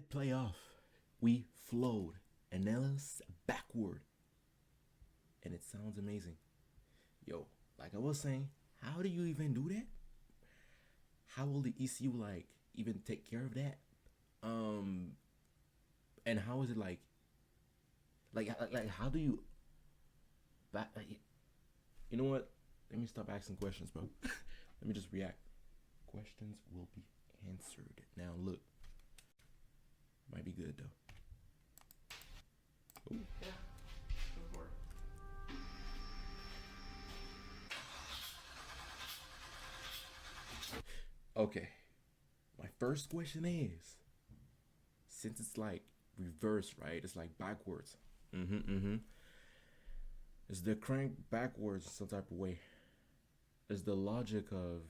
did play off. We flowed, and now it's backward. And it sounds amazing. Yo, like I was saying, how do you even do that? How will the ECU like even take care of that? And how is it like how do you back you know what? Let me stop asking questions, bro. Let me just react. Questions will be answered. Now look. Might be good though. Ooh. Yeah, go for it. Okay. My first question is, since it's like reverse, right? It's like backwards. Is the crank backwards some type of way? Is the logic of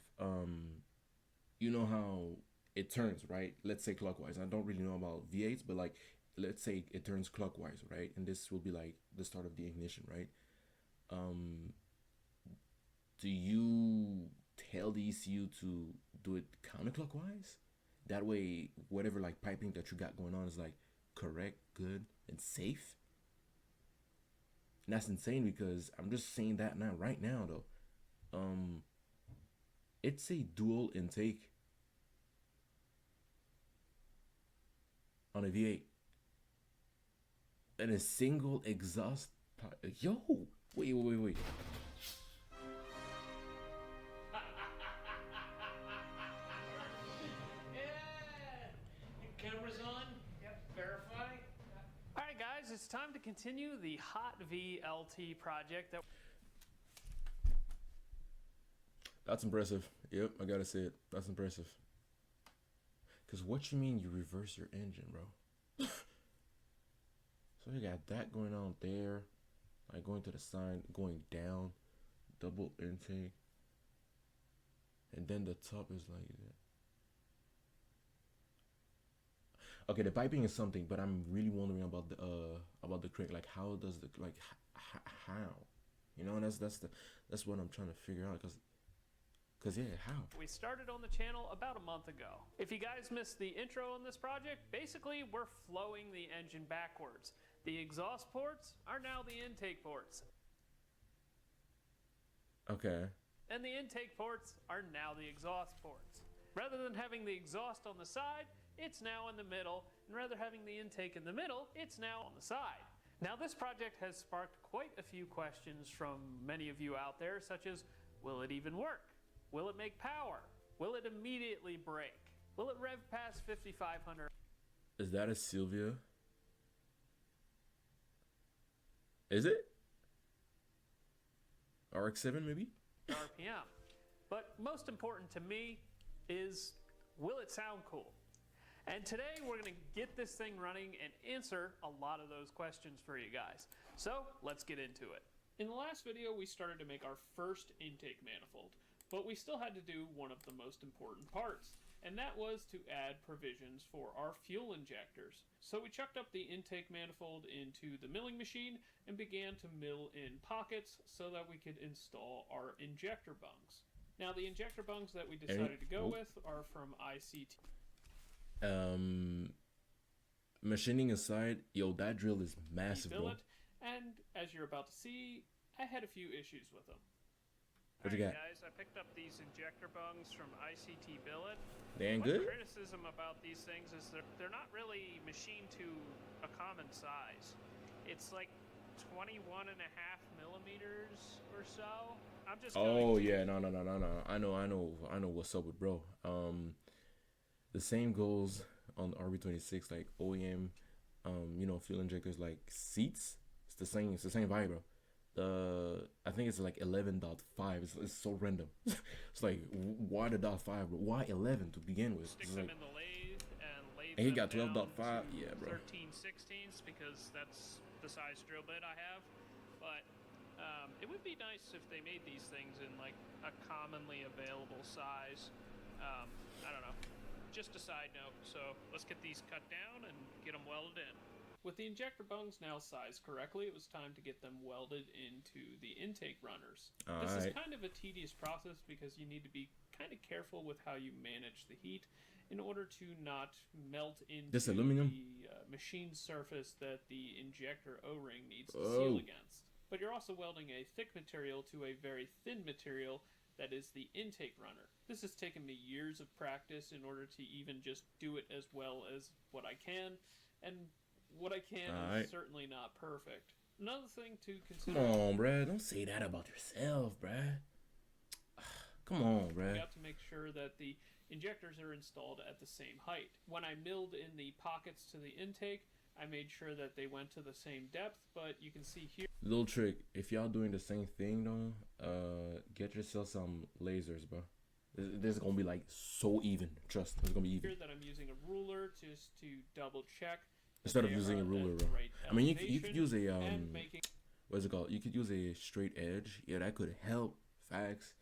you know how it turns, right? Let's say clockwise. I don't really know about V8s, but like let's say it turns clockwise, right? And this will be like the start of the ignition, right? Do you tell the ECU to do it counterclockwise? That way, whatever like piping that you got going on is like correct, good, and safe. And that's insane because I'm just saying that now, right now though. It's a dual intake on a V8 and a single exhaust. Yo, wait. Camera's on? Yep. Verify? All right, guys, it's time to continue the Hot VLT project. That's impressive. Yep, I gotta say it. That's impressive. Cause what you mean you reverse your engine, bro? So you got that going on there, like going to the side, going down, double intake, and then the top is like that. Okay, the piping is something, but I'm really wondering about the crank. Like, how does the like how? You know, that's what I'm trying to figure out. Cause yeah, how? We started on the channel about a month ago. If you guys missed the intro on this project, basically we're flowing the engine backwards. The exhaust ports are now the intake ports. Okay. And the intake ports are now the exhaust ports. Rather than having the exhaust on the side, it's now in the middle, and rather having the intake in the middle, it's now on the side. Now this project has sparked quite a few questions from many of you out there, such as, will it even work? Will it make power? Will it immediately brake? Will it rev past 5,500? Is that a Sylvia? Is it? RX-7 maybe? RPM. But most important to me is, will it sound cool? And today we're going to get this thing running and answer a lot of those questions for you guys. So let's get into it. In the last video we started to make our first intake manifold, but we still had to do one of the most important parts, and that was to add provisions for our fuel injectors. So we chucked up the intake manifold into the milling machine and began to mill in pockets so that we could install our injector bungs. Now the injector bungs that we decided to go with are from ICT. Machining aside, yo, that drill is massive, bro. And as you're about to see, I had a few issues with them. What you got? Guys, I picked up these injector bungs from ICT Billet. They ain't One good? criticism about these things is they're not really machined to a common size. It's like 21.5 millimeters or so. I'm just yeah, no. I know what's up with bro. The same goes on the RB26, like OEM, you know, fuel injectors like seats. It's the same vibe, bro. I think it's like 11.5. It's so random. It's like, why the .5, bro? Why 11 to begin with? Stick It's them like, in the lathe and he got 12.5. Yeah, bro. 13/16 because that's the size drill bit I have. But it would be nice if they made these things in like a commonly available size. I don't know. Just a side note. So let's get these cut down and get them welded in. With the injector bungs now sized correctly, it was time to get them welded into the intake runners. This is kind of a tedious process because you need to be kind of careful with how you manage the heat in order to not melt into This aluminum? the machine surface that the injector O-ring needs to seal against. But you're also welding a thick material to a very thin material that is the intake runner. This has taken me years of practice in order to even just do it as well as what I can, and what I can is certainly not perfect. Another thing to consider... Come on, bruh. Don't say that about yourself, bruh. Come on, bruh. You have to make sure that the injectors are installed at the same height. When I milled in the pockets to the intake, I made sure that they went to the same depth, but you can see here... Little trick, if y'all doing the same thing though, get yourself some lasers, bro. This is gonna be like so even. Trust, it's gonna be even. Here that I'm using a ruler just to double check. Instead of using a ruler, bro. Right, I mean, you could use a what's it called? You could use a straight edge. Yeah, that could help. Facts.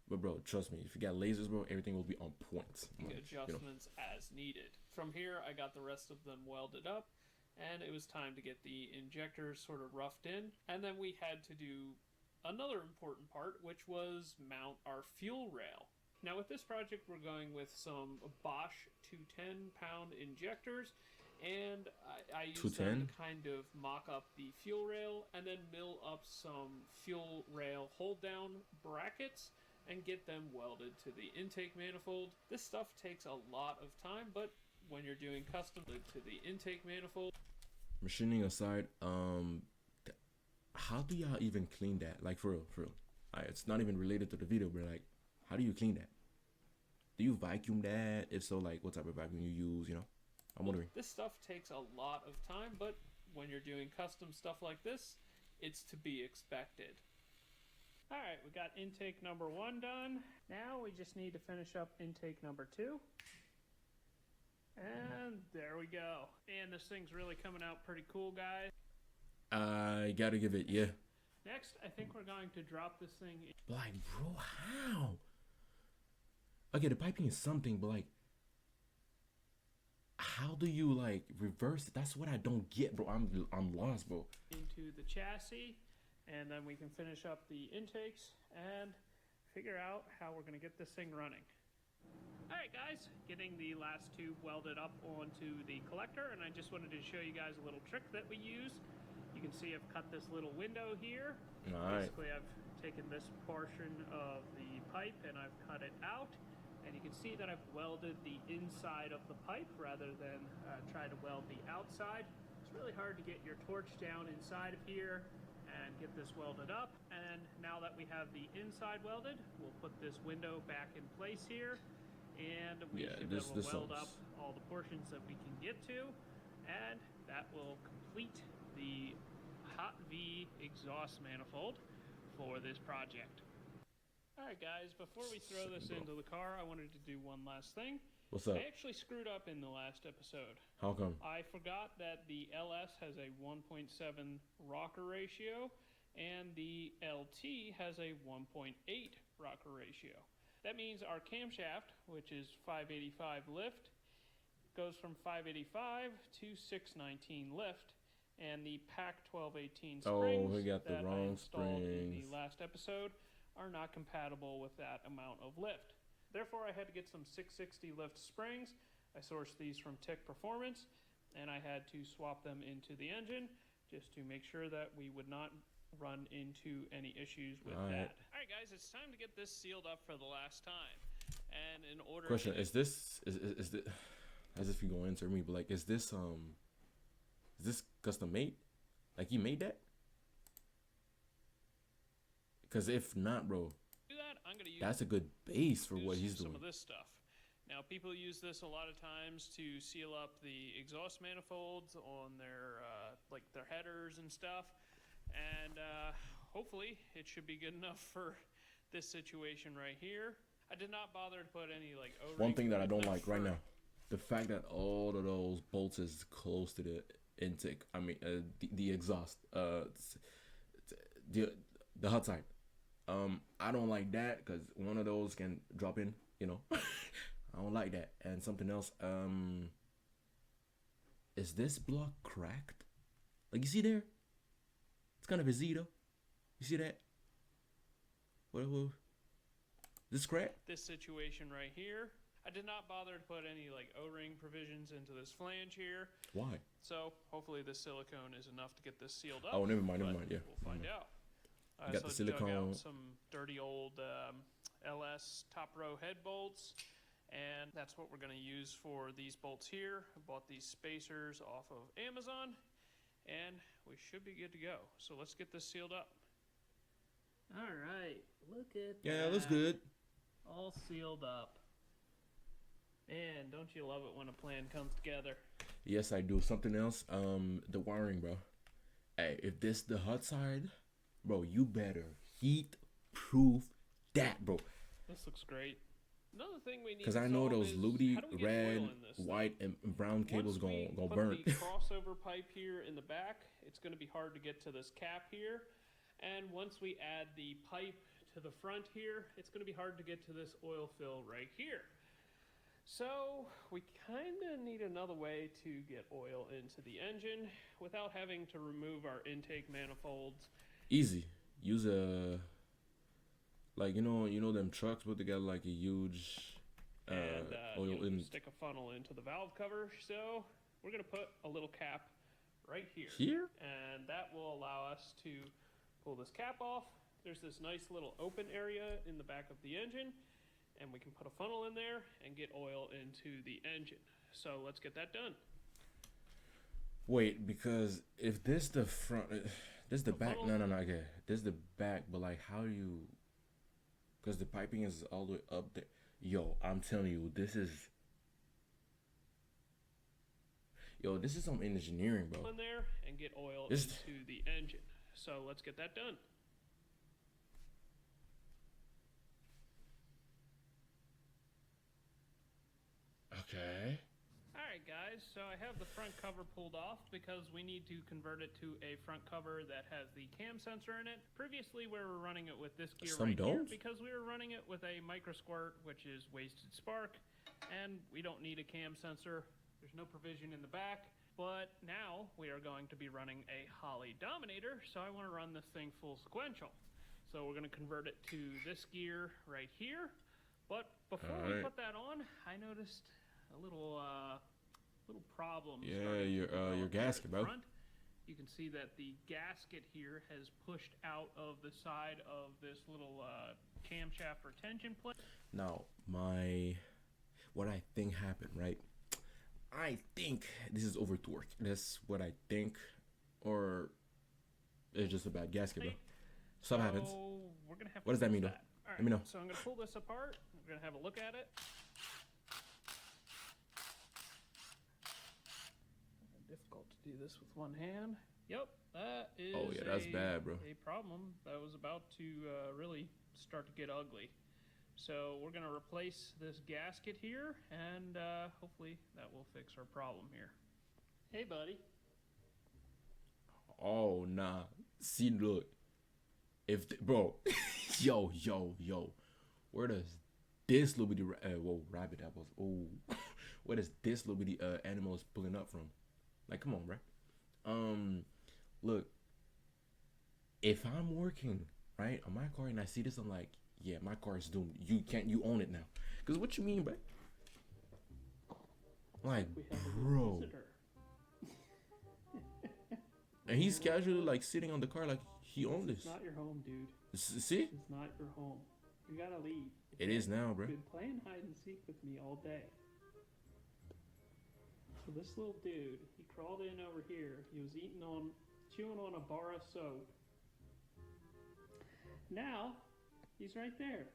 But bro, trust me, if you got lasers, bro, everything will be on point. Adjustments as needed. From here, I got the rest of them welded up, and it was time to get the injectors sort of roughed in. And then we had to do another important part, which was mount our fuel rail. Now with this project, we're going with some Bosch 210-pound injectors, and I used them to kind of mock up the fuel rail and then mill up some fuel rail hold-down brackets and get them welded to the intake manifold. This stuff takes a lot of time, but when you're doing custom to the intake manifold... Machining aside, how do y'all even clean that? Like, for real, for real. It's not even related to the video, but like, how do you clean that? Do you vacuum that? If so, like, what type of vacuum you use, you know? I'm wondering. This stuff takes a lot of time, but when you're doing custom stuff like this, it's to be expected. All right, we got intake number 1 done. Now we just need to finish up intake number 2. And there we go. And this thing's really coming out pretty cool, guys. I gotta give it, yeah. Next, I think we're going to drop this thing in. Like, bro, how? Okay, the piping is something, but like, how do you like reverse it? That's what I don't get, bro. I'm lost, bro. Into the chassis, and then we can finish up the intakes and figure out how we're gonna get this thing running. All right, guys, getting the last tube welded up onto the collector, and I just wanted to show you guys a little trick that we use. You can see I've cut this little window here. All right. Basically, I've taken this portion of the pipe and I've cut it out. And you can see that I've welded the inside of the pipe rather than try to weld the outside. It's really hard to get your torch down inside of here and get this welded up. And now that we have the inside welded, we'll put this window back in place here. And we should be able to weld up all the portions that we can get to. And that will complete the Hot V exhaust manifold for this project. Alright guys, before we throw this into the car, I wanted to do one last thing. What's up? I actually screwed up in the last episode. How come? I forgot that the LS has a 1.7 rocker ratio and the LT has a 1.8 rocker ratio. That means our camshaft, which is 585 lift, goes from 585 to 619 lift, and the PAC 1218 springs we got the that wrong I installed in springs. the last episode are not compatible with that amount of lift. Therefore, I had to get some 660 lift springs. I sourced these from Tech Performance, and I had to swap them into the engine just to make sure that we would not run into any issues with that. All right, guys, it's time to get this sealed up for the last time. And in order Question, is this as if you go answer me, but like, is this custom made? Like, you made that? Because if not, bro, do that, I'm gonna use that's a good base for what he's doing. Some of this stuff. Now, people use this a lot of times to seal up the exhaust manifolds on their like their headers and stuff, and hopefully it should be good enough for this situation right here. I did not bother to put any like O-ring. One thing that I don't like right now, the fact that all of those bolts is close to the intake. I mean, the exhaust, the hot side. I don't like that because one of those can drop in, you know. I don't like that. And something else, is this block cracked? Like, you see there? It's kind of a Z though. You see that? What? This crack? This situation right here. I did not bother to put any like O-ring provisions into this flange here. Why? So hopefully this silicone is enough to get this sealed up. Oh, never mind, yeah. We'll find out. I Got the also dug silicone. out some dirty old LS top row head bolts, and that's what we're going to use for these bolts here. I bought these spacers off of Amazon, and we should be good to go. So let's get this sealed up. All right, look at that. Yeah, it looks good. All sealed up. Man, don't you love it when a plan comes together? Yes, I do. Something else, the wiring, bro. Hey, if this the hot side, bro, you better heat proof that, bro. This looks great. Another thing we need Because to I know solve those is, Ludy how do we get red, oil in this white, and brown cables Once we gonna put burn. the crossover pipe here in the back, it's going to be hard to get to this cap here. And once we add the pipe to the front here, it's going to be hard to get to this oil fill right here. So we kind of need another way to get oil into the engine without having to remove our intake manifolds. Easy. Use a, like, you know them trucks put together like a huge oil in. Stick a funnel into the valve cover. So we're going to put a little cap right here. Here? And that will allow us to pull this cap off. There's this nice little open area in the back of the engine, and we can put a funnel in there and get oil into the engine. So let's get that done. Wait, because if this the front, this the back. No, okay. This the back, but like, how do you? Because the piping is all the way up there. Yo, I'm telling you, this is. Yo, this is some engineering, bro. In there and get oil into the engine. So let's get that done. Okay. Alright guys, so I have the front cover pulled off because we need to convert it to a front cover that has the cam sensor in it. Previously we were running it with this gear here because we were running it with a micro squirt, which is wasted spark, and we don't need a cam sensor. There's no provision in the back, but now we are going to be running a Holley Dominator, so I want to run this thing full sequential. So we're going to convert it to this gear right here, but before we put that on, I noticed a little problem. Yeah, your gasket, bro. You can see that the gasket here has pushed out of the side of this little camshaft retention plate. Now, what I think happened, right? I think this is over torque. That's what I think, or it's just a bad gasket, bro. Something happens. We're gonna have what does that mean, though? Right, let me know. So I'm gonna pull this apart. We're gonna have a look at it. Difficult to do this with one hand. Yep, that is. Oh yeah, that's bad, bro. A problem that was about to really start to get ugly. So we're gonna replace this gasket here, and hopefully that will fix our problem here. Hey, buddy. Oh nah. See, look. Bro, yo, where does this little bitty rabbit apples? Oh, where does this little bitty animal is pulling up from? Like, come on, bro. Look, if I'm working right on my car and I see this, I'm like, yeah, my car is doomed. You own it now. Cause what you mean, bro? Like, bro. And he's casually like sitting on the car like he owned this. It's not your home, dude. See? It's not your home. You gotta leave. It is now, bro. You've been playing hide and seek with me all day. So this little dude, he crawled in over here. He was chewing on a bar of soap. Now, he's right there.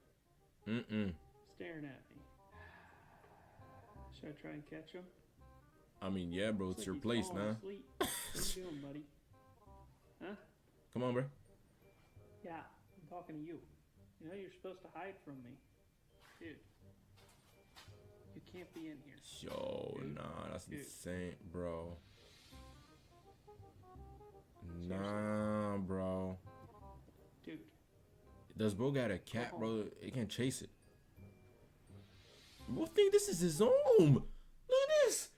Staring at me. Should I try and catch him? I mean, yeah, bro, it's your place now. Asleep. What are you doing, buddy? Huh? Come on, bro. Yeah, I'm talking to you. You know you're supposed to hide from me. Dude. You can't be in here. Yo, dude. Nah, that's insane, bro. Nah, bro. Dude. Does bro got a cat, bro? It can chase it. Bro think this is his home. Look at this.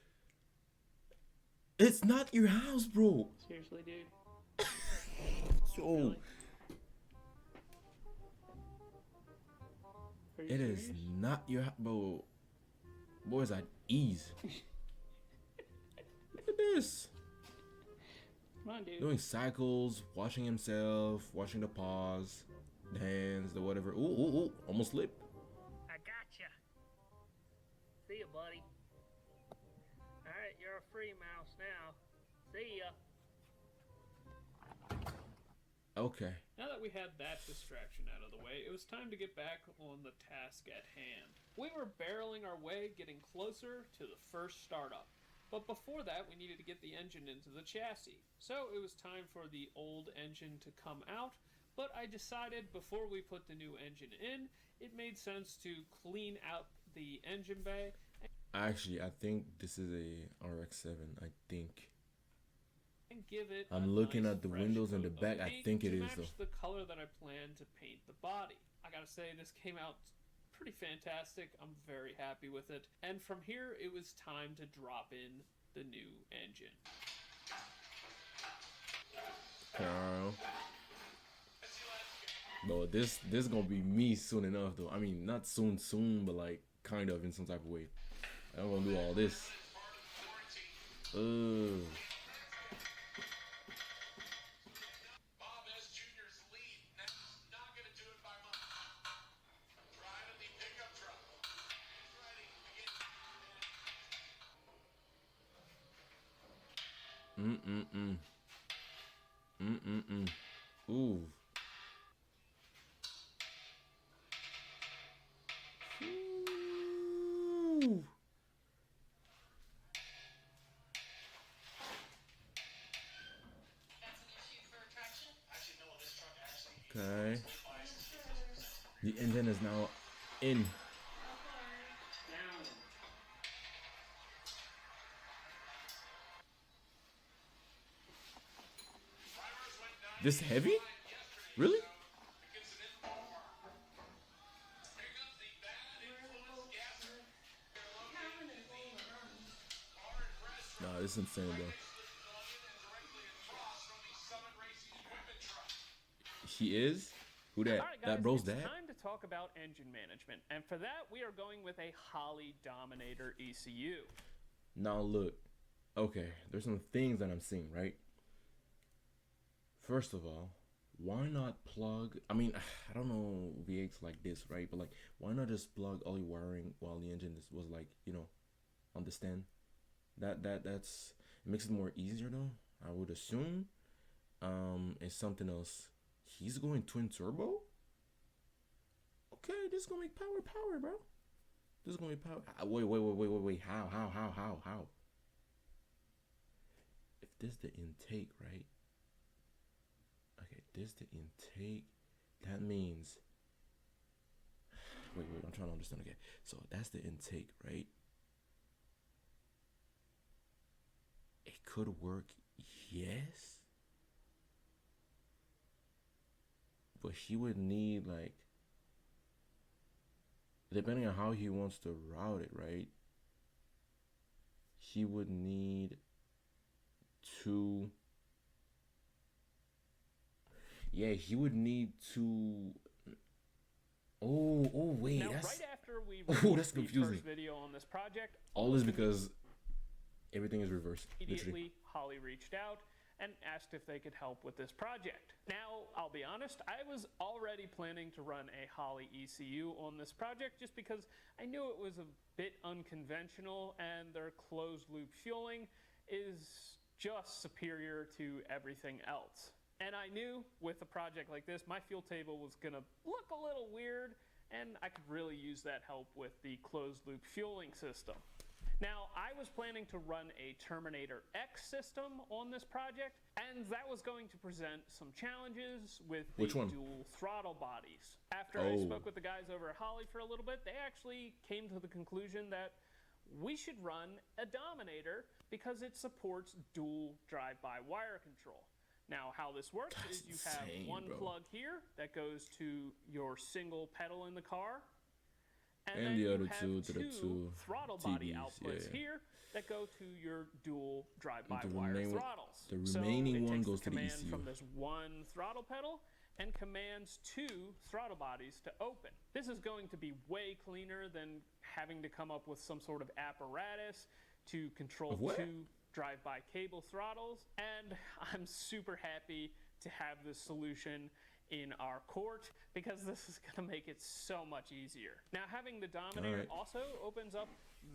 It's not your house, bro. Seriously, dude? Yo. Really? Are you It serious? is not your bro. Boys at ease. Look at this. Come on, dude. Doing cycles, washing himself, washing the paws, the hands, the whatever. Ooh, ooh, ooh. Almost slipped. I gotcha. See ya, buddy. Alright, you're a free mouse now. See ya. Okay. Now that we had that distraction out of the way, it was time to get back on the task at hand. We were barreling our way, getting closer to the first startup. But before that, we needed to get the engine into the chassis. So it was time for the old engine to come out, but I decided before we put the new engine in, it made sense to clean out the engine bay. Actually, I think this is a RX-7. I think. And give it I'm a looking nice at the fresh windows in the coat of back. I paint think it to is, match though. the color that I planned to paint the body. I gotta say, this came out pretty fantastic. I'm very happy with it. And from here, it was time to drop in the new engine. Carl. Bro, this gonna be me soon enough, though. I mean, not soon, but like kind of in some type of way. I'm gonna do all this. Ooh. Ooh. Okay. The engine is now in. This heavy? Really? Nah, this is insane, bro. He is? Who that? All right, guys, That bro's it's dad? time to talk about engine management. And for that, we are going with a Holley Dominator ECU. Now look. Okay, there's some things that I'm seeing, right? First of all, why not plug? I mean, I don't know V8s like this, right? But like, why not just plug all your wiring while the engine was like, you know, on the stand? That's it makes it more easier though. I would assume. And something else. He's going twin turbo. Okay, this is gonna make power, bro. This is gonna be power. Wait. How? If this the intake, right? Okay, this the intake. That means. Wait. I'm trying to understand again. So that's the intake, right? It could work, yes. But he would need like, depending on how he wants to route it, right? He would need two. Yeah, he would need two. Oh wait, Now, that's right after we that's released the confusing. first video on this project, All is because everything is reversed. Literally. immediately Holley reached out and asked if they could help with this project. Now, I'll be honest, I was already planning to run a Holley ECU on this project just because I knew it was a bit unconventional and their closed loop fueling is just superior to everything else. And I knew with a project like this, my fuel table was gonna look a little weird and I could really use that help with the closed loop fueling system. Now, I was planning to run a Terminator X system on this project, and that was going to present some challenges with the dual throttle bodies. After I spoke with the guys over at Holley for a little bit, they actually came to the conclusion that we should run a Dominator because it supports dual drive-by-wire control. Now, how this works is you have one plug here that goes to your single pedal in the car, and then the other two to the two throttle body outputs here that go to your dual drive-by-wire throttles. The remaining one goes to the command ECU. from this one throttle pedal, and commands 2 throttle bodies to open. This is going to be way cleaner than having to come up with some sort of apparatus to control 2 drive-by cable throttles, and I'm super happy to have this solution in our court because this is going to make it so much easier. Now, having the Dominator also opens up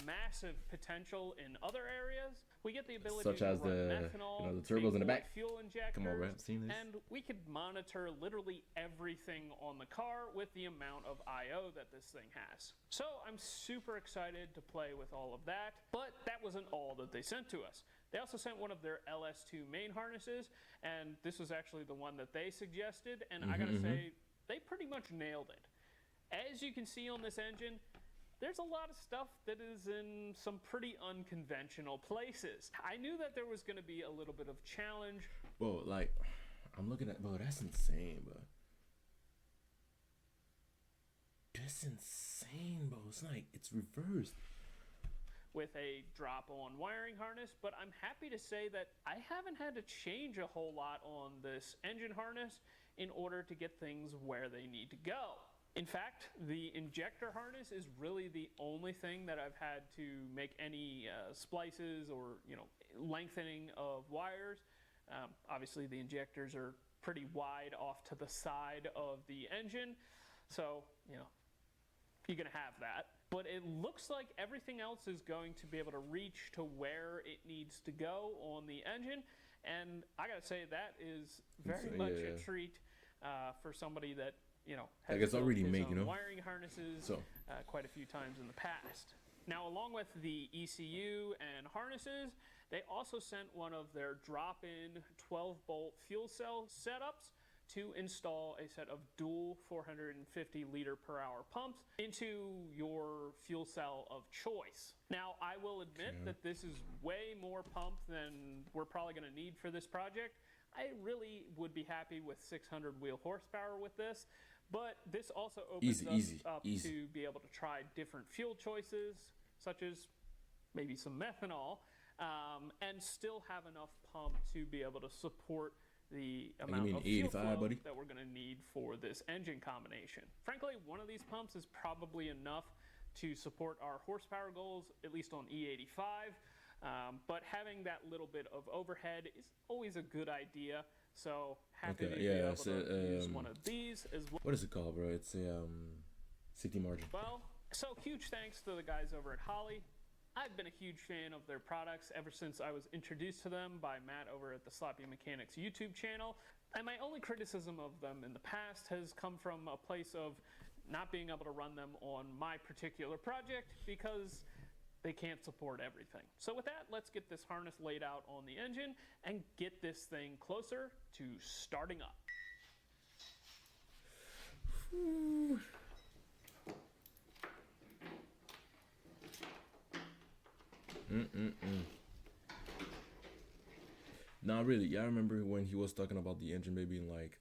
massive potential in other areas. We get the ability such as run the methanol, the turbos in the back. fuel injectors, Come on, bro. I've seen this. and we could monitor literally everything on the car with the amount of I/O that this thing has. So I'm super excited to play with all of that, but that wasn't all that they sent to us. They also sent one of their LS2 main harnesses, and this was actually the one that they suggested, and I gotta say, they pretty much nailed it. As you can see on this engine, there's a lot of stuff that is in some pretty unconventional places. I knew that there was gonna be a little bit of challenge. Bro, like, I'm looking at, bro, that's insane, bro. That's insane, bro. It's like, it's reversed. With a drop-on wiring harness, but I'm happy to say that I haven't had to change a whole lot on this engine harness in order to get things where they need to go. In fact, the injector harness is really the only thing that I've had to make any splices or lengthening of wires. Obviously, the injectors are pretty wide off to the side of the engine, so you're gonna have that. But it looks like everything else is going to be able to reach to where it needs to go on the engine, and I gotta say that is very much a treat for somebody that has it's already made, wiring harnesses quite a few times in the past. Now, along with the ECU and harnesses, they also sent one of their drop-in 12-bolt fuel cell setups to install a set of dual 450 liter per hour pumps into your fuel cell of choice. Now, I will admit that this is way more pump than we're probably going to need for this project. I really would be happy with 600 wheel horsepower with this, but this also opens us up to be able to try different fuel choices, such as maybe some methanol, and still have enough pump to be able to support the amount of fuel flow that we're going to need for this engine combination. Frankly, one of these pumps is probably enough to support our horsepower goals, at least on E85, but having that little bit of overhead is always a good idea, so happy to be able to use one of these as well. What is it called, bro? It's a safety margin. Well, so huge thanks to the guys over at Holley. I've been a huge fan of their products ever since I was introduced to them by Matt over at the Sloppy Mechanics YouTube channel. And my only criticism of them in the past has come from a place of not being able to run them on my particular project because they can't support everything. So with that, let's get this harness laid out on the engine and get this thing closer to starting up. Nah, really. Yeah, I remember when he was talking about the engine bay being like,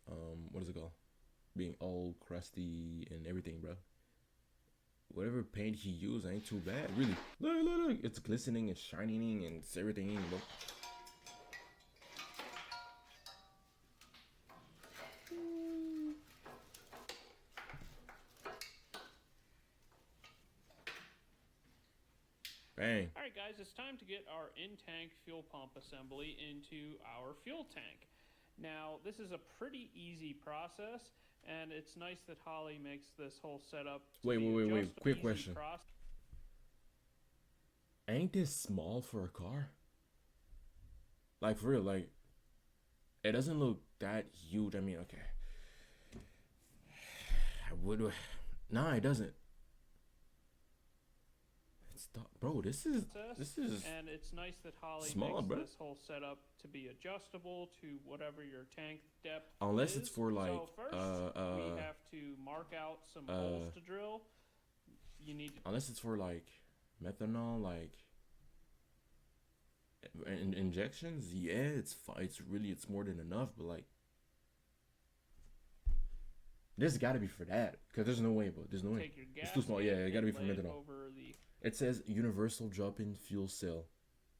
what is it called? Being all crusty and everything, bro. Whatever paint he used ain't too bad, really. Look. It's glistening and shining and it's everything, bro. Bang. All right, guys, it's time to get our in-tank fuel pump assembly into our fuel tank. Now, this is a pretty easy process, and it's nice that Holley makes this whole setup. Wait. Quick question. Ain't this small for a car? Like, for real, like, it doesn't look that huge. I mean, okay. Nah, it doesn't. Bro, this is and it's nice that Holley makes this whole setup to be adjustable to whatever your tank depth unless is. It's for like so first we have to mark out some holes to drill. You need to, unless it's for like methanol, like injections. Yeah, it's fine. It's more than enough, but like there's got to be for that because there's no way, but there's no way. It's too small. Yeah, it got to be for methanol. It says universal drop-in fuel cell.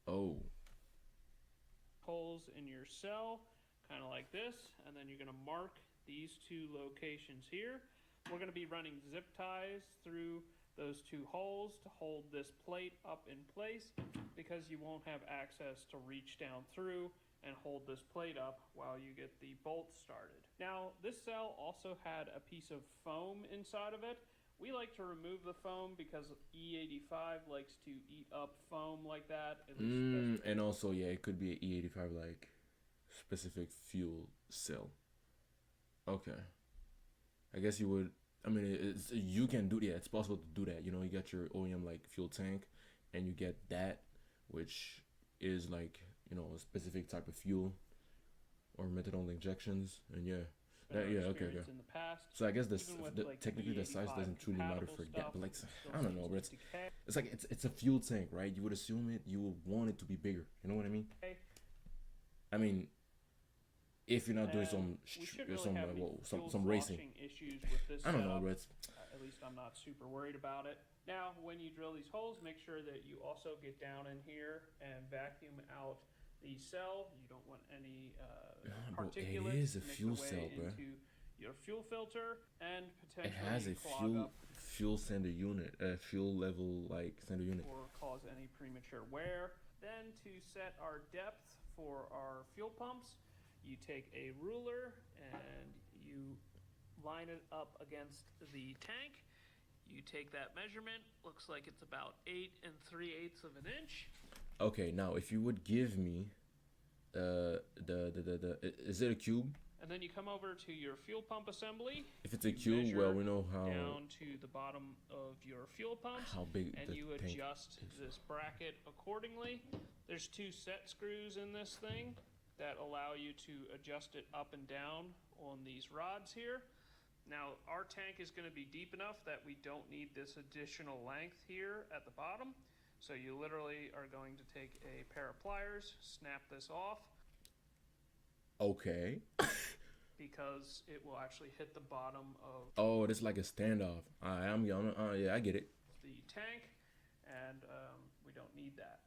Oh. Holes in your cell, kind of like this, and then you're going to mark these two locations here. We're going to be running zip ties through those two holes to hold this plate up in place, because you won't have access to reach down through and hold this plate up while you get the bolts started. Now, this cell also had a piece of foam inside of it. We like to remove the foam because E85 likes to eat up foam like that. And also, yeah, it could be an E85 like specific fuel cell. Okay. I guess you would. I mean, you can do. Yeah, it's possible to do that. You know, you got your OEM like fuel tank, and you get that, which is like, you know, a specific type of fuel or methanol injections, and yeah. Okay. In the past, so I guess technically the size doesn't truly matter for that, but like, I don't know, but it's like it's a fuel tank, right? You would assume you would want it to be bigger. You know what I mean? I mean, if you're not doing some racing issues with this I don't know, but at least I'm not super worried about it. Now, when you drill these holes, make sure that you also get down in here and vacuum out the cell. You don't want any particulates. It is a fuel cell, bro. Into your fuel filter, and potentially it has a fuel sender unit, fuel level like sender unit, or cause any premature wear. Then to set our depth for our fuel pumps, you take a ruler and you line it up against the tank. You take that measurement. Looks like it's about 8 3/8 of an inch. Okay, now if you would give me is it a cube? And then you come over to your fuel pump assembly. If it's a cube, well, we know how down to the bottom of your fuel pumps, how big, and you adjust this bracket accordingly. There's 2 set screws in this thing that allow you to adjust it up and down on these rods here. Now, our tank is going to be deep enough that we don't need this additional length here at the bottom. So you literally are going to take a pair of pliers, snap this off. Okay. Because it will actually hit the bottom of... Oh, it's like a standoff. Yeah, I get it. The tank, and we don't need that.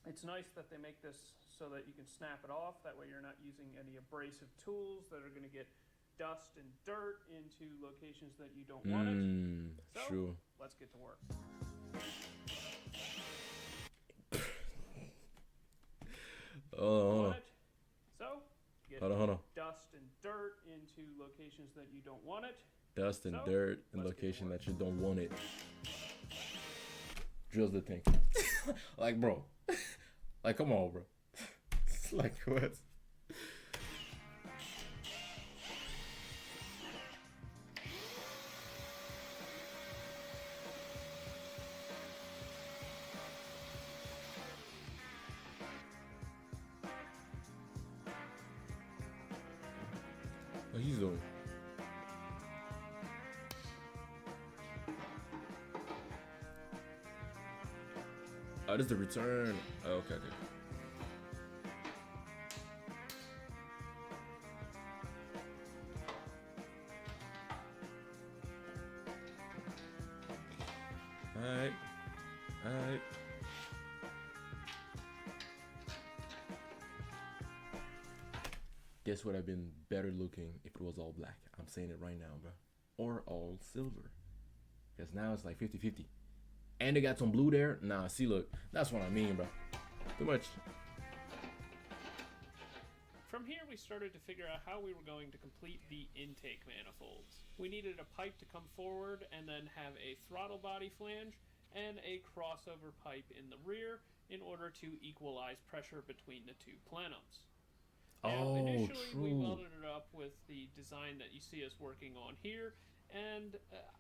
It's nice that they make this so that you can snap it off. That way you're not using any abrasive tools that are going to get dust and dirt into locations that you don't want it. So, true. Let's get to work. Hold on. So, get hold on. dust and dirt into locations that you don't want it. Dust and dirt in location that you don't want it. Drills the thing. Like, bro. Like, come on, bro. Like, what? What he's doing? Oh, this is the return. Oh, okay. Alright. Guess what? I've been better looking if it was all black. I'm saying it right now, bro. Or all silver. Because now it's like 50-50. And they got some blue there. Nah, see, look. That's what I mean, bro. Too much. From here, we started to figure out how we were going to complete the intake manifolds. We needed a pipe to come forward and then have a throttle body flange and a crossover pipe in the rear in order to equalize pressure between the two plenums. Now, initially, we welded it up with the design that you see us working on here, and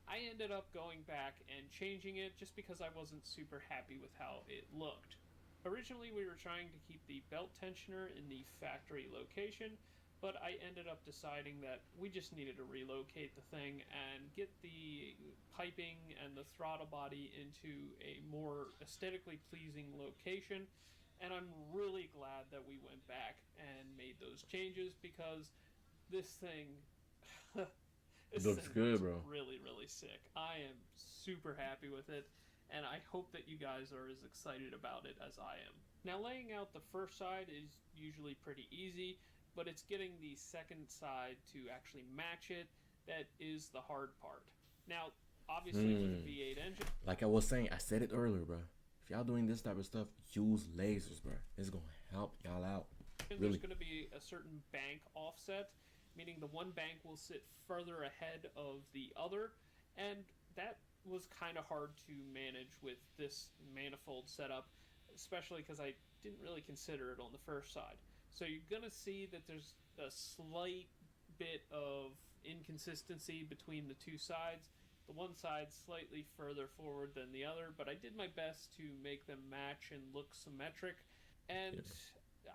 I ended up going back and changing it just because I wasn't super happy with how it looked. Originally, we were trying to keep the belt tensioner in the factory location, but I ended up deciding that we just needed to relocate the thing and get the piping and the throttle body into a more aesthetically pleasing location. And I'm really glad that we went back and made those changes, because this thing, looks good, bro. Really, really sick. I am super happy with it, and I hope that you guys are as excited about it as I am. Now, laying out the first side is usually pretty easy. but it's getting the second side to actually match it that is the hard part. Now, obviously with the V8 engine, like I was saying, I said it earlier, bro. If y'all doing this type of stuff, use lasers, bro. It's gonna help y'all out. there's going to be a certain bank offset, meaning the one bank will sit further ahead of the other, and that was kind of hard to manage with this manifold setup, especially because I didn't really consider it on the first side. So you're going to see that there's a slight bit of inconsistency between the two sides. The one side slightly further forward than the other, but I did my best to make them match and look symmetric, and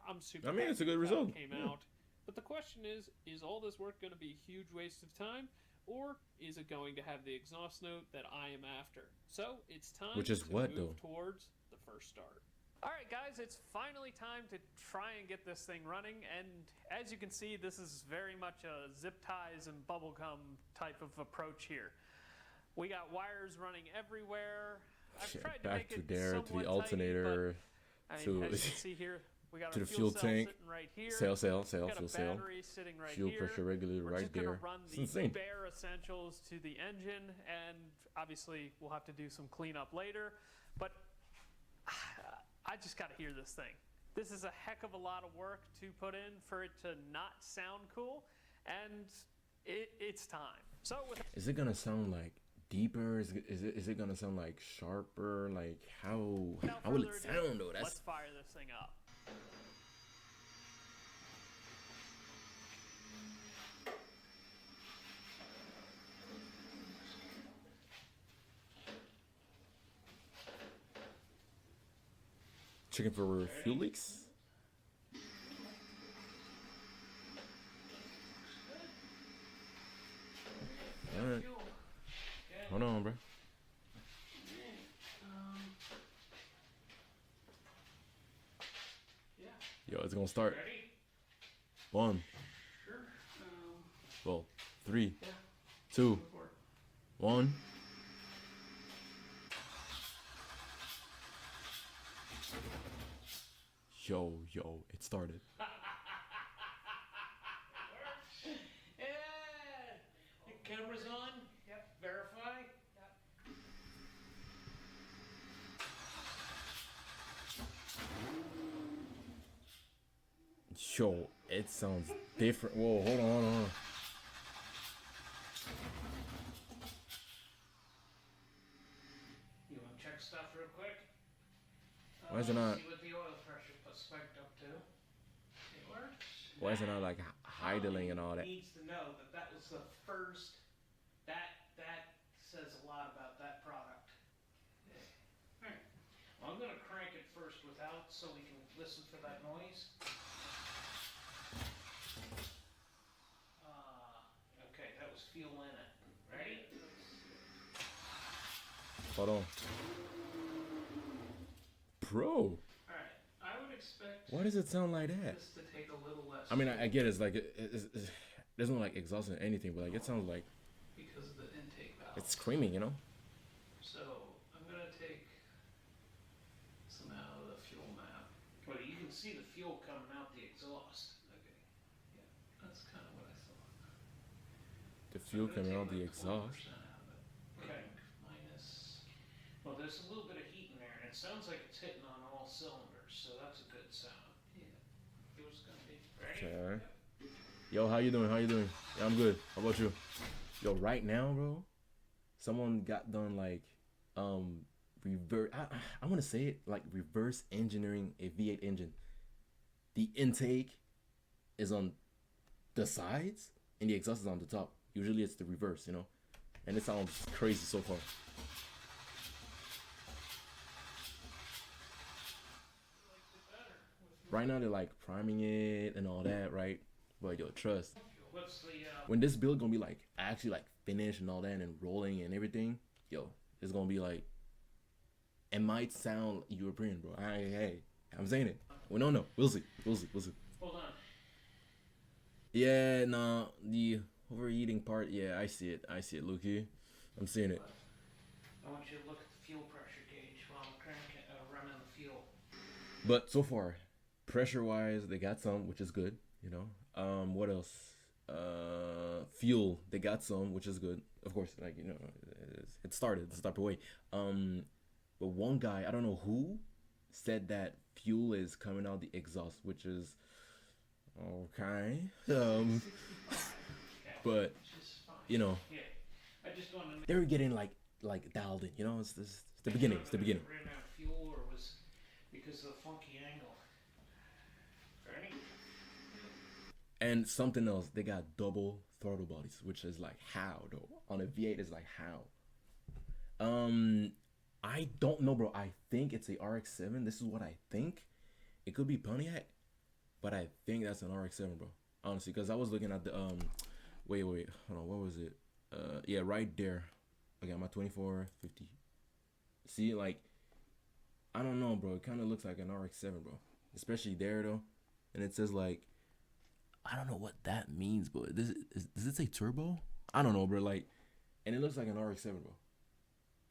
I'm super happy it's a good with how result. it came out. But the question is all this work going to be a huge waste of time, or is it going to have the exhaust note that I am after? So it's time Which is to what, move though? towards the first start. All right, guys, it's finally time to try and get this thing running, and as you can see, this is very much a zip ties and bubblegum type of approach here. We got wires running everywhere. I've tried to make it to somewhat the alternator, tidy, but, to as you can see here, we got to our the fuel cell tank, sitting right here. cell, We got fuel a cell, battery sitting right fuel here. pressure regulator We're right just gonna there. run It's the insane. bare essentials to the engine, and obviously we'll have to do some cleanup later. But I just got to hear this thing. This is a heck of a lot of work to put in for it to not sound cool, and it's time. So with Is it gonna sound like deeper? Is it gonna sound like sharper? Like how will it further ado, sound though? let's That's fire this thing up. checking for fuel leaks. All right, hold on, bro. Yo, it's gonna start. Ready? 1, Sure. well, 3, Yeah. 2, Go for it. 1. Yo, it started. Yeah. The camera's on. Yep. Verify. Yep. Yo, it sounds different. Whoa, hold on. You want to check stuff real quick? Why is it not? See what the oil pressure spiked up to. It works. Why is it not like idling and all that? Needs to know that that was the first. That says a lot about that product. Alright. Well, I'm going to crank it first without, so we can listen for that noise. Okay, that was fuel in it. Ready? Hold on, bro. Alright. I would expect Why does it sound like that? this to take a little less. I mean, I get it's like there's no like exhaust or anything, but like it sounds like because of the intake valve. it's screaming, you know? So I'm gonna take some out of the fuel map. Well, you can see the fuel coming out the exhaust. Okay. Yeah, that's kind of what I thought. The fuel coming out the exhaust. Okay. Minus. Well, there's a little bit of heat in there, and it sounds like it's hitting on all cylinders, so that's a good sound. Yeah. Fuel's gonna be ready. Okay. Yo, how you doing? Yeah, I'm good. How about you? Yo, right now, bro, someone got done like reverse. I want to say it like reverse engineering a V8 engine. The intake is on the sides and the exhaust is on the top. Usually it's the reverse, you know, and it sounds crazy so far. Right now they're like priming it and all that, right? But yo, trust. What's the When this build gonna be like actually like finished and all that and rolling and everything, yo, it's gonna be like it might sound European, bro. Hey, I'm saying it. We don't know. We'll see. hold on. Yeah, no, the overeating part. Yeah, I see it, Lukey. I'm seeing it. I want you to look at the fuel pressure gauge while I'm cranking, running the fuel. But so far, pressure-wise, they got some, which is good. You know, What else? Fuel. They got some, which is good. Of course, like, you know, it started to start away. But one guy, I don't know who, said that fuel is coming out the exhaust, which is okay. But you know, I just want to. they were getting like dialed in. You know, it's the beginning. It's the beginning. Ran out of fuel, or was because of the funky angle? Ready? And something else, they got double throttle bodies, which is like how though? On a V8 is like how? I don't know, bro. I think it's a RX-7. This is what I think. It could be Pontiac, but I think that's an RX-7, bro. Honestly, because I was looking at the wait, hold on, what was it? Yeah, right there. Okay, I'm at 2450. See, like, I don't know, bro. It kind of looks like an RX-7, bro. Especially there though, and it says like, I don't know what that means, but does it say turbo? I don't know, bro. Like, and it looks like an RX-7, bro.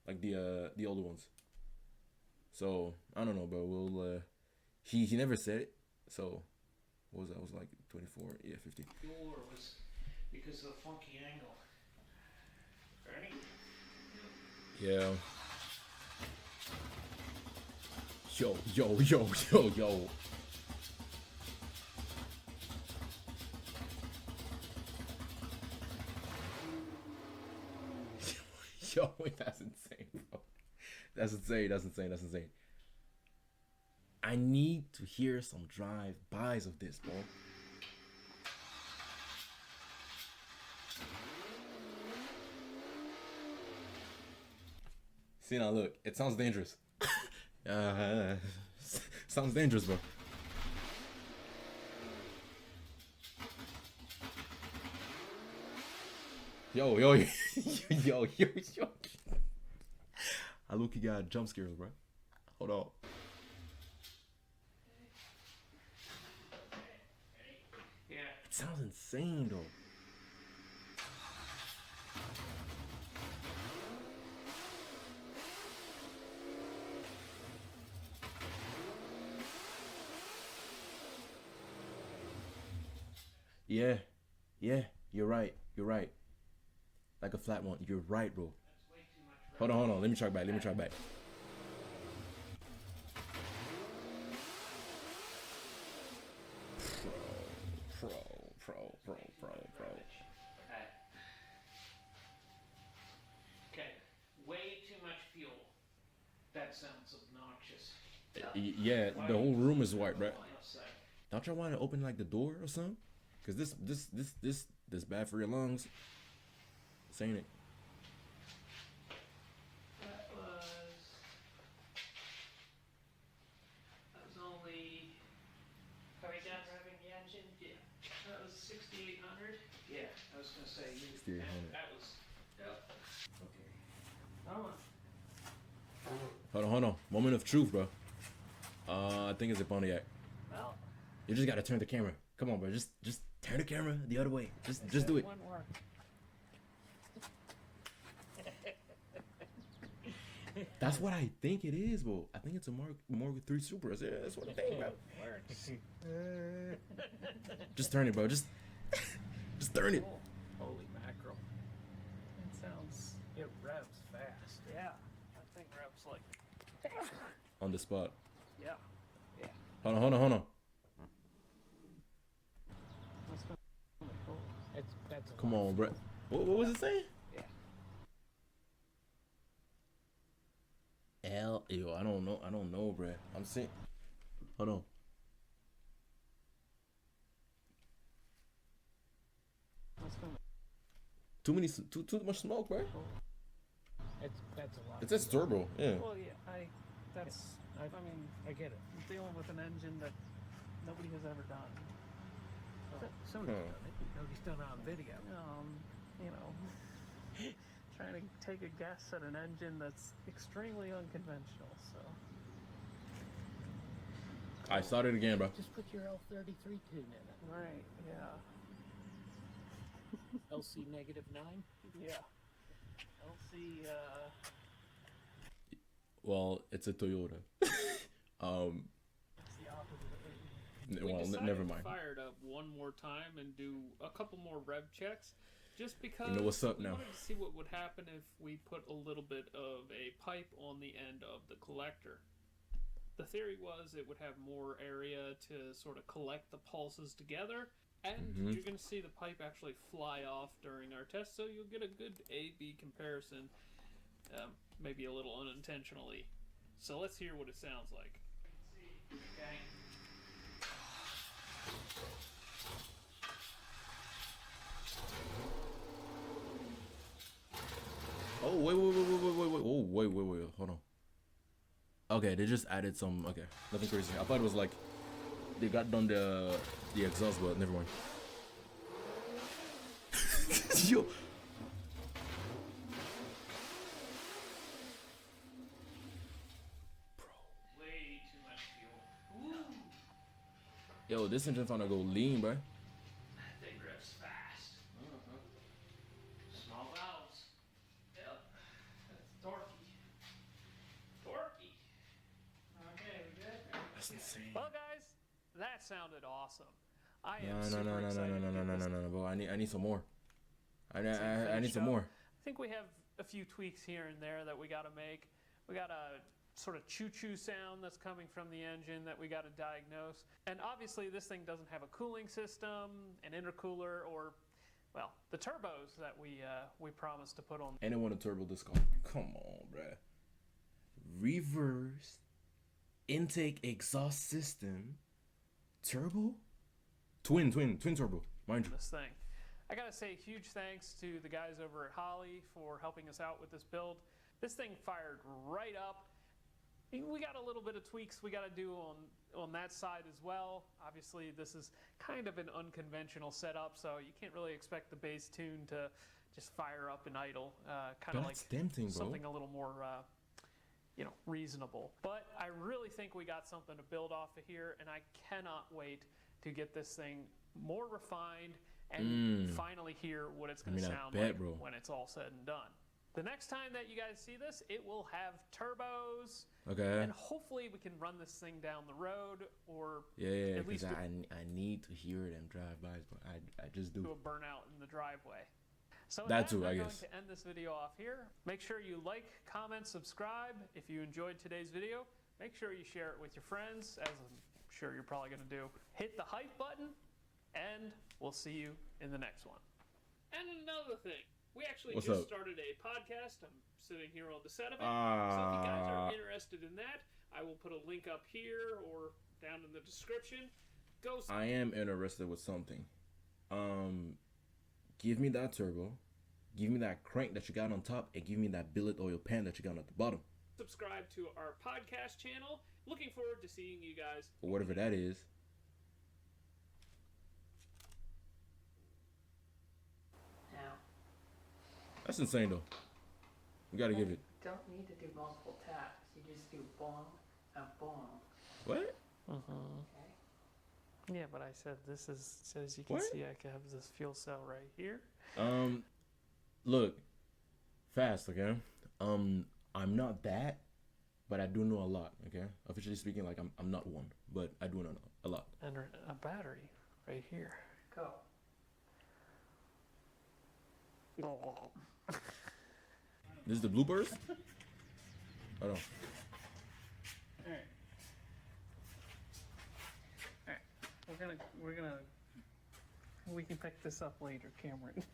Like the older ones. So I don't know, bro. We'll he never said it. So what was that? Was like 24, yeah, 50. Fuel, or was because of the funky angle? Ready? Yeah. Yo. Yo, that's insane, bro. That's insane. I need to hear some drive-bys of this, bro. See now, look. It sounds dangerous. Sounds dangerous, bro. Yo. I look, you got jump scares, bro. Hold on. Yeah. It sounds insane, though. Yeah, you're right. Like a flat one. You're right, bro. Hold on. Let me try back. Pro. Okay. Way too much fuel. That sounds obnoxious. Yeah, the whole room is white, bro. Don't y'all want to open like the door or something? Cause this bad for your lungs. Saying it. That was only. Are we done revving the engine? Yeah. That was 6,800. Yeah, I was gonna say 6,800. That was. Yep. Okay. Hold on. Moment of truth, bro. I think it's a Pontiac. Well, You just gotta turn the camera. Come on, bro. Just turn the camera the other way. Just do it. one more. That's what I think it is, bro. I think it's a Mark 3 Super. Yeah, that's what I think, bro. Just turn it, bro. Just turn it. Holy mackerel! It revs fast. Yeah, that thing revs like. On the spot. Yeah. Hold on. That's Come on, bro. What was it saying? Yeah. Yo, I don't know, bro. I'm saying. Hold on. Too much smoke, bro. That's a lot. It says turbo. Yeah. Well, yeah, I mean, I get it. I'm dealing with an engine that nobody has ever done. Somebody's done it. Nobody's done it on video. You know, trying to take a guess at an engine that's extremely unconventional. So I started again, bro. Just put your L33 tune in it. right, yeah, LC -9. yeah. LC, Well, it's a Toyota. It's the opposite of it. Well, never mind. Fire it up one more time and do a couple more rev checks, just because You know what's up we now. wanted to see what would happen if we put a little bit of a pipe on the end of the collector. The theory was it would have more area to sort of collect the pulses together, and you're going to see the pipe actually fly off during our test, so you'll get a good A-B comparison, maybe a little unintentionally. So let's hear what it sounds like. Okay. Oh, wait. Oh, wait. Hold on. Okay, they just added some. Okay, nothing crazy. I thought it was like they got done the exhaust, but never mind. Yo. Way too much fuel. Woo! Yo, this engine's trying to go lean, bro. That thing rips fast. Small valves. Yep. That's torquey. Torquey. Okay, we good? That's insane. Well, guys, that sounded awesome. I am No, super excited to get this. bro. I need some more. I need finished some up. more. I think we have a few tweaks here and there that we got to make. We got a sort of choo-choo sound that's coming from the engine that we got to diagnose. And obviously this thing doesn't have a cooling system, an intercooler, or, well, the turbos that we promised to put on. And I want a turbo this car. Come on, bruh. Reverse intake exhaust system turbo, twin turbo, mind you. This thing. I gotta say huge thanks to the guys over at Holly for helping us out with this build. This thing fired right up. We got a little bit of tweaks we got to do on that side as well. Obviously, this is kind of an unconventional setup, so you can't really expect the bass tune to just fire up and idle. Kind of like tempting, bro. something a little more, reasonable. But I really think we got something to build off of here, and I cannot wait to get this thing more refined and finally hear what it's going to sound like when it's all said and done. The next time that you guys see this, it will have turbos. Okay. And hopefully we can run this thing down the road, or Yeah, at least because I need to hear them drive-bys, but I just do do. a burnout in the driveway. So with That too, I I'm guess. going to end this video off here. Make sure you like, comment, subscribe. If you enjoyed today's video, make sure you share it with your friends, as I'm sure you're probably going to do. Hit the hype button, and we'll see you in the next one. And another thing. We actually What's just up? started a podcast. I'm sitting here on the set of it. So if you guys are interested in that, I will put a link up here or down in the description. Go. I am interested with something. Give me that turbo, give me that crank that you got on top, and give me that billet oil pan that you got at the bottom. Subscribe to our podcast channel. Looking forward to seeing you guys. Or whatever that is. Now, That's insane though. We gotta give it. don't need to do multiple taps. You just do bong and bong. What? Okay. Yeah, but I said this is, so as you can What? see, I can have this fuel cell right here. Look, fast, okay? I'm not that, but I do know a lot, okay? Officially speaking, like I'm not one, but I do know a lot. And a battery right here. Go. This is the bloopers? Hold on. Alright, we can pick this up later, Cameron.